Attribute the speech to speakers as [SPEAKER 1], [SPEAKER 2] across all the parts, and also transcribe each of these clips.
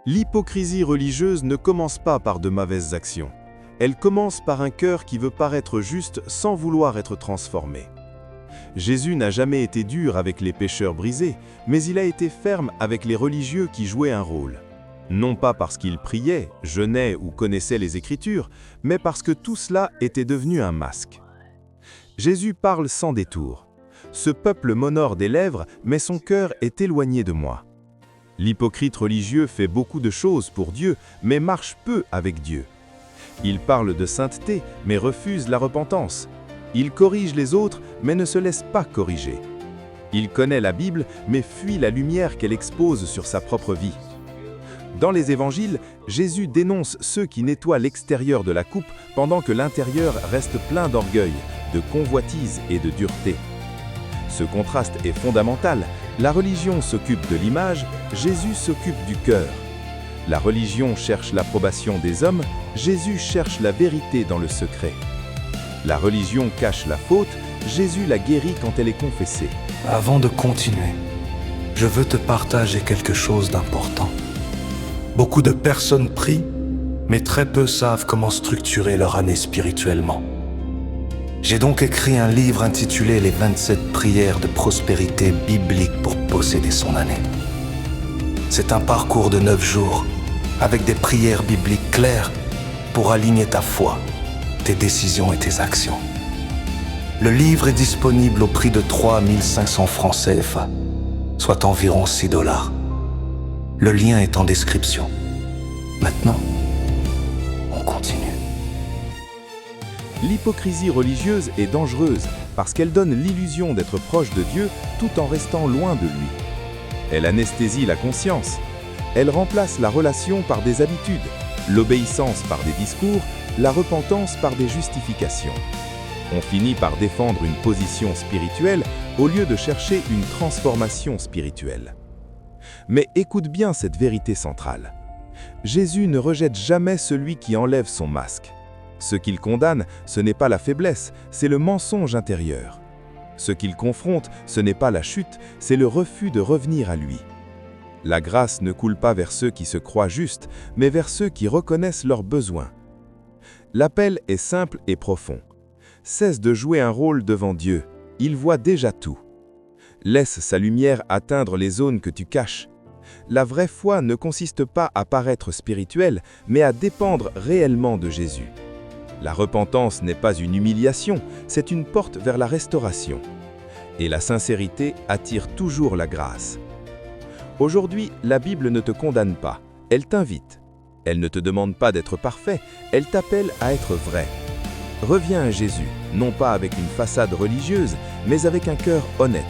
[SPEAKER 1] L'hypocrisie religieuse ne commence pas par de mauvaises actions. Elle commence par un cœur qui veut paraître juste sans vouloir être transformé. Jésus n'a jamais été dur avec les pécheurs brisés, mais il a été ferme avec les religieux qui jouaient un rôle. Non pas parce qu'ils priaient, jeûnaient ou connaissaient les Écritures, mais parce que tout cela était devenu un masque. Jésus parle sans détour. Ce peuple m'honore des lèvres, mais son cœur est éloigné de moi. L'hypocrite religieux fait beaucoup de choses pour Dieu, mais marche peu avec Dieu. Il parle de sainteté, mais refuse la repentance. Il corrige les autres, mais ne se laisse pas corriger. Il connaît la Bible, mais fuit la lumière qu'elle expose sur sa propre vie. Dans les évangiles, Jésus dénonce ceux qui nettoient l'extérieur de la coupe pendant que l'intérieur reste plein d'orgueil, de convoitise et de dureté. Ce contraste est fondamental. La religion s'occupe de l'image, Jésus s'occupe du cœur. La religion cherche l'approbation des hommes, Jésus cherche la vérité dans le secret. La religion cache la faute, Jésus la guérit quand elle est confessée.
[SPEAKER 2] Avant de continuer, je veux te partager quelque chose d'important. Beaucoup de personnes prient, mais très peu savent comment structurer leur année spirituellement. J'ai donc écrit un livre intitulé « Les 27 prières de prospérité biblique pour posséder son année ». C'est un parcours de 9 jours, avec des prières bibliques claires pour aligner ta foi, tes décisions et tes actions. Le livre est disponible au prix de 3 500 francs CFA, soit environ $6. Le lien est en description. Maintenant, on continue.
[SPEAKER 1] L'hypocrisie religieuse est dangereuse parce qu'elle donne l'illusion d'être proche de Dieu tout en restant loin de lui. Elle anesthésie la conscience. Elle remplace la relation par des habitudes, l'obéissance par des discours, la repentance par des justifications. On finit par défendre une position spirituelle au lieu de chercher une transformation spirituelle. Mais écoute bien cette vérité centrale. Jésus ne rejette jamais celui qui enlève son masque. Ce qu'il condamne, ce n'est pas la faiblesse, c'est le mensonge intérieur. Ce qu'il confronte, ce n'est pas la chute, c'est le refus de revenir à lui. La grâce ne coule pas vers ceux qui se croient justes, mais vers ceux qui reconnaissent leurs besoins. L'appel est simple et profond. Cesse de jouer un rôle devant Dieu, il voit déjà tout. Laisse sa lumière atteindre les zones que tu caches. La vraie foi ne consiste pas à paraître spirituel, mais à dépendre réellement de Jésus. La repentance n'est pas une humiliation, c'est une porte vers la restauration. Et la sincérité attire toujours la grâce. Aujourd'hui, la Bible ne te condamne pas, elle t'invite. Elle ne te demande pas d'être parfait, elle t'appelle à être vrai. Reviens à Jésus, non pas avec une façade religieuse, mais avec un cœur honnête.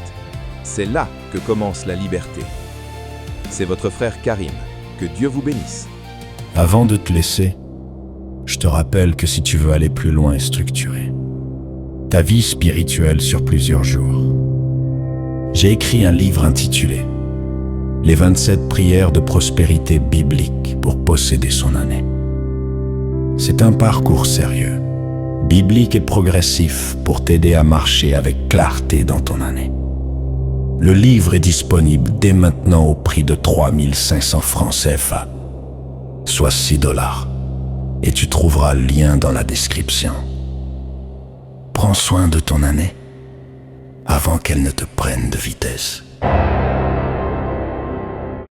[SPEAKER 1] C'est là que commence la liberté. C'est votre frère Karim. Que Dieu vous bénisse.
[SPEAKER 3] Avant de te laisser, je te rappelle que si tu veux aller plus loin et structurer ta vie spirituelle sur plusieurs jours, j'ai écrit un livre intitulé « Les 27 prières de prospérité biblique pour posséder son année ». C'est un parcours sérieux, biblique et progressif pour t'aider à marcher avec clarté dans ton année. Le livre est disponible dès maintenant au prix de 3 500 francs CFA, soit $6. Et tu trouveras le lien dans la description. Prends soin de ton année avant qu'elle ne te prenne de vitesse.